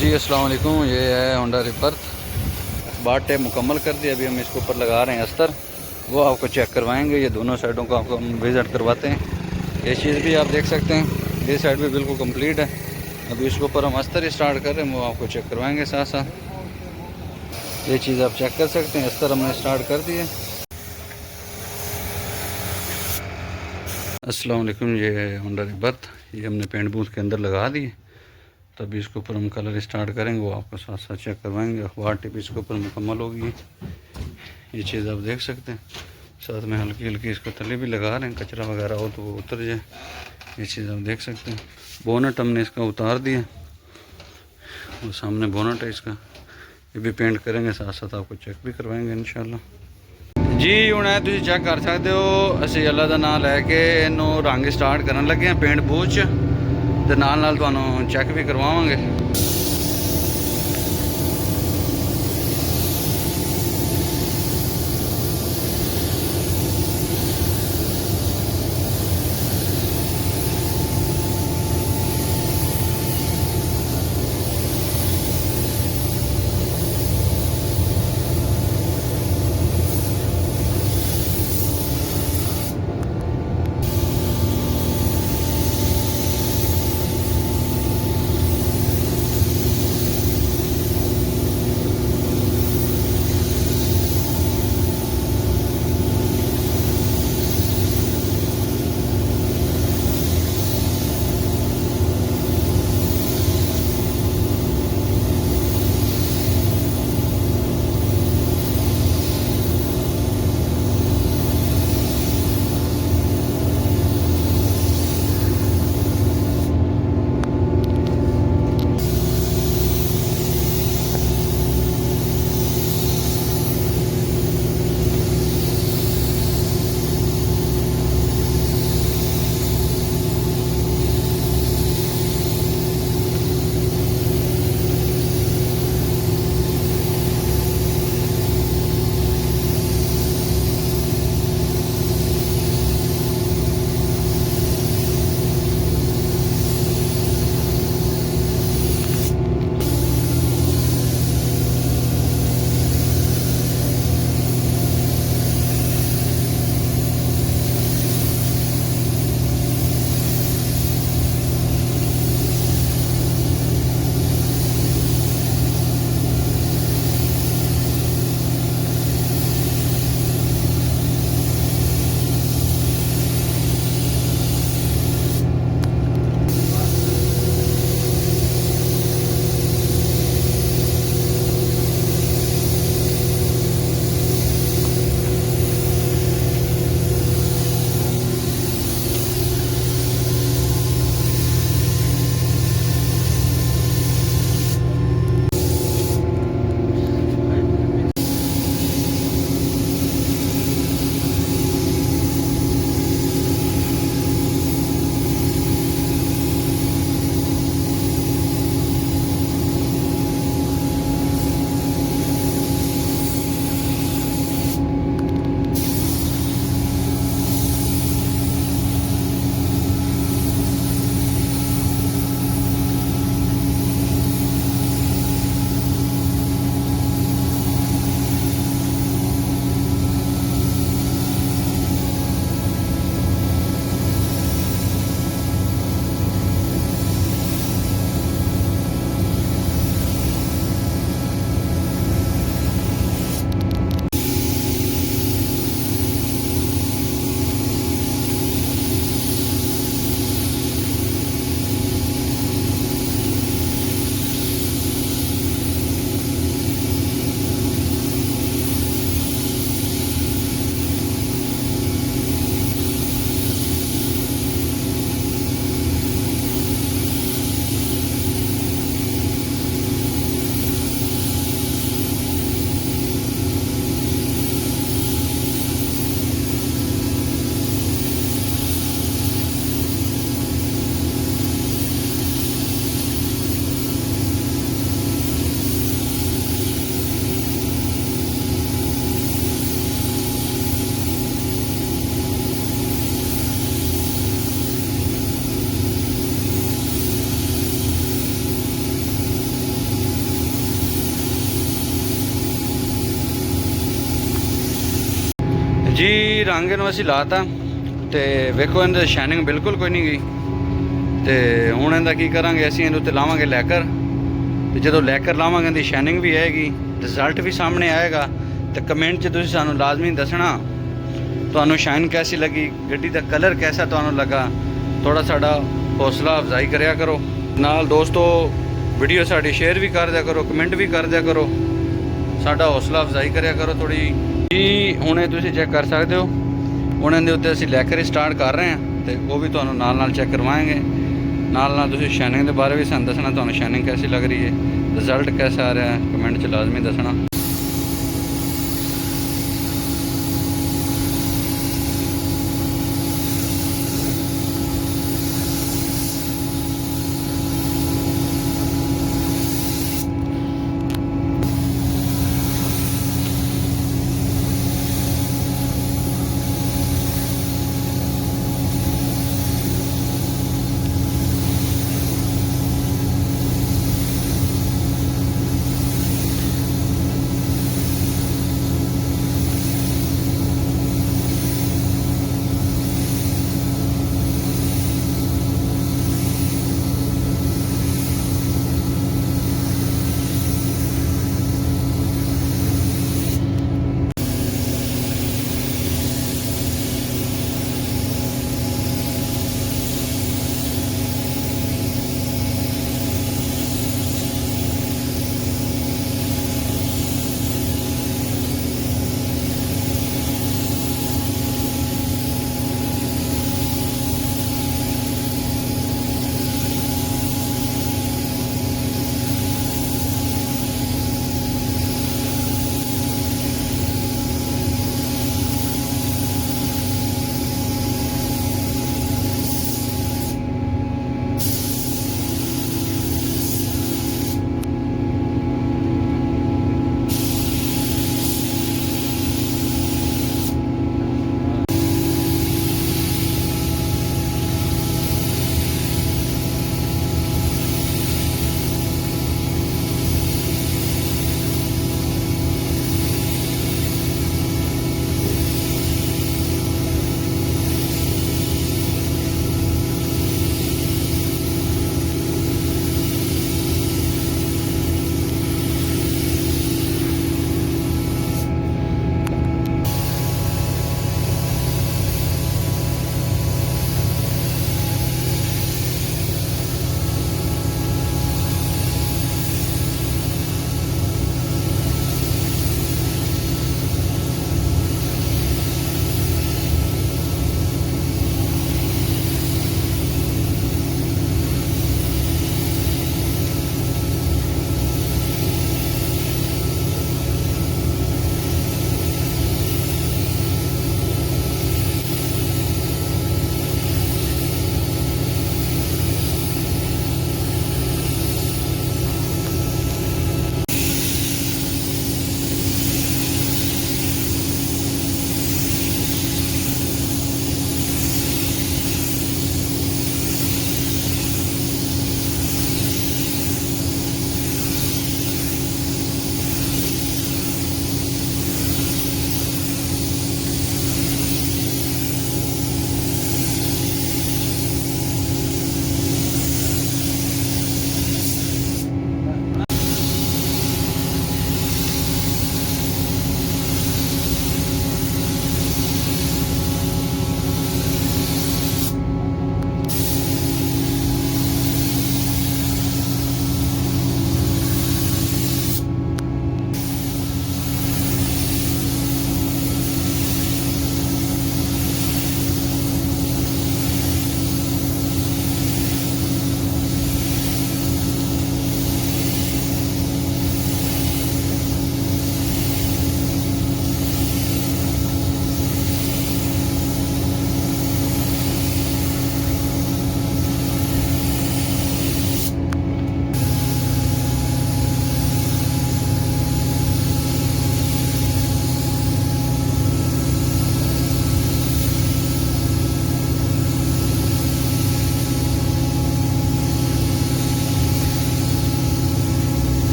जी अस्सलाम वालेकुम। ये है होंडा रिबर्थ। बाट टेप मुकम्मल कर दिया। अभी हम इसके ऊपर लगा रहे हैं अस्तर। वो आपको चेक करवाएंगे। ये दोनों साइडों को आपको हम विज़िट करवाते हैं। ये चीज़ भी आप देख सकते हैं, ये साइड भी बिल्कुल कंप्लीट है। अभी इसके ऊपर हम अस्तर स्टार्ट कर रहे हैं, वो आपको चेक करवाएंगे साथ साथ। ये चीज़ आप चेक कर सकते हैं, अस्तर हमने स्टार्ट कर दिए। अस्सलाम वालेकुम। ये है होंडा रिबर्थ। ये हमने पेंट बूथ के अंदर लगा दिए। तभी इसके ऊपर हम कलर स्टार्ट करेंगे, वो आपको साथ साथ चेक करवाएंगे। अखबार टिप इसके ऊपर मुकम्मल होगी। ये चीज़ आप देख सकते हैं। साथ में हल्की हल्की इसको तले भी लगा रहे हैं, कचरा वगैरह हो तो वो उतर जाए। ये चीज़ आप देख सकते हैं। बोनट हमने इसका उतार दिया, वो सामने बोनट है इसका। ये भी पेंट करेंगे, साथ साथ आपको चेक भी करवाएंगे इंशाल्लाह। जी ਹੁਣ ਇਹ ਤੁਸੀਂ ਚੈੱਕ ਕਰ ਸਕਦੇ ਹੋ। ਅਸੀਂ ਅੱਲਾ ਦਾ ਨਾਮ ਲੈ ਕੇ ਇਹਨੂੰ ਰੰਗ ਸਟਾਰਟ ਕਰਨ ਲੱਗੇ ਹਾਂ ਪੇਂਟ ਬੂਥ 'ਚ, ਤੇ ਨਾਲ ਨਾਲ ਤੁਹਾਨੂੰ ਚੈੱਕ ਵੀ ਕਰਵਾਵਾਂਗੇ। जी रंग इन असीं लाता तो वेखो इन्हें शाइनिंग बिल्कुल कोई नहीं गई। तो हुण इहदा की करांगे असीं इहदे उत्ते लावांगे लैकर, तो जो लैकर लावांगे इहदी शाइनिंग भी आएगी, रिजल्ट भी सामने आएगा। तो कमेंट च तुसीं सानूं लाजमी दसना तुहानूं शाइन कैसी लगी, गड्डी का कलर कैसा तुहानूं लगा। थोड़ा साडा हौसला अफजाई करिया करो। नाल दोस्तों वीडियो साडी शेयर भी कर दिया करो, कमेंट भी कर दिया करो, साडा हौसला अफजाई करिया करो थोड़ी जी। हुणे तुसीं चैक कर सकते हो, हुण इहदे उत्ते असीं लैकर ही स्टार्ट कर रहे हैं, तो वो भी तुहानूं नाल नाल चैक करवाएंगे। नाल नाल तुसीं शाइनिंग के बारे भी सानूं दसना, तुहानूं शाइनिंग कैसी लग रही है, रिजल्ट कैसा आ रहा है, कमेंट च लाजमी दसना।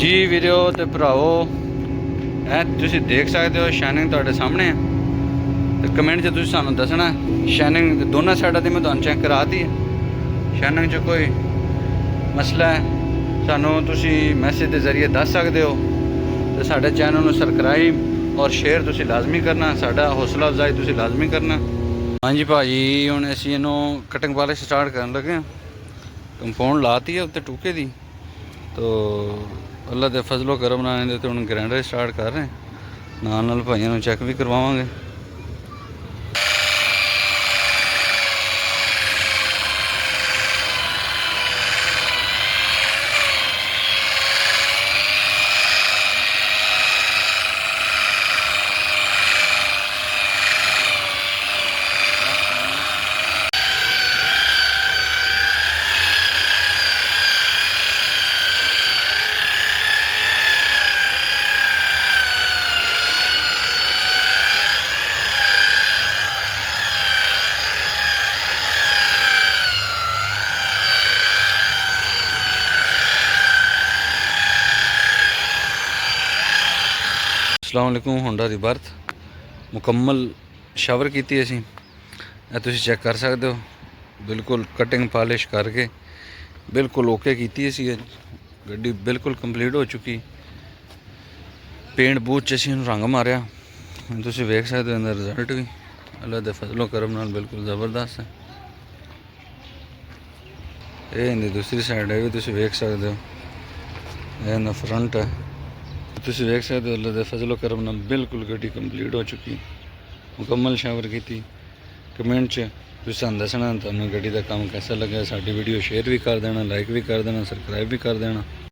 जी वीडियो तो भराओ तुसी देख सकते हो शाइनिंग तुहाडे सामने है। तो कमेंट च तुसी सानू दसना शाइनिंग दोनों साइडा दी मैं तुहानू चेक कराती है। शाइनिंग च कोई मसला है सानू तुसी मैसेज के जरिए दस सकते हो। तो साडे चैनल नू सबसक्राइब और शेयर तुसी लाजमी करना, साडा हौसला अफजाई तुसी लाजमी करना। हाँ जी भाजी हुण असीं इहनूं कटिंग पॉलिश स्टार्ट करन लगे। कंपाउंड लाती है उत्ते टूके दी। तो अल्लाह के फजलो करम नाल इहदे ते हुण ग्राइंडर स्टार्ट कर रहे हैं, नाल भाइयों नूं चैक भी करवावांगे। अस्सलाम वालेकुम। होंडा रिबर्थ मुकम्मल शावर की असी तुसी चेक कर सकते हो। बिल्कुल कटिंग पॉलिश करके बिल्कुल ओके की असी। गड्डी बिल्कुल कंप्लीट हो चुकी। पेंट बूथ च असी रंग मारिया, तुसी वेख सकते हो। इहदा रिजल्ट भी अल्लाह दे फजलो करम नाल बिल्कुल ज़बरदस्त है। ये इहदी दूसरी साइड है भी तुसी वेख सकते हो। यह इहदा फ्रंट है, तुसी वेख सकते हो। अल्लाह दे फजलो करम नाल बिल्कुल गड्डी कंप्लीट हो चुकी। मुकम्मल शावर की। कमेंट च तुसीं सानूं दसना तुहानूं गड्डी का काम कैसा लगा। साडी वीडियो शेयर भी कर देना, लाइक भी कर देना, सबसक्राइब भी कर देना।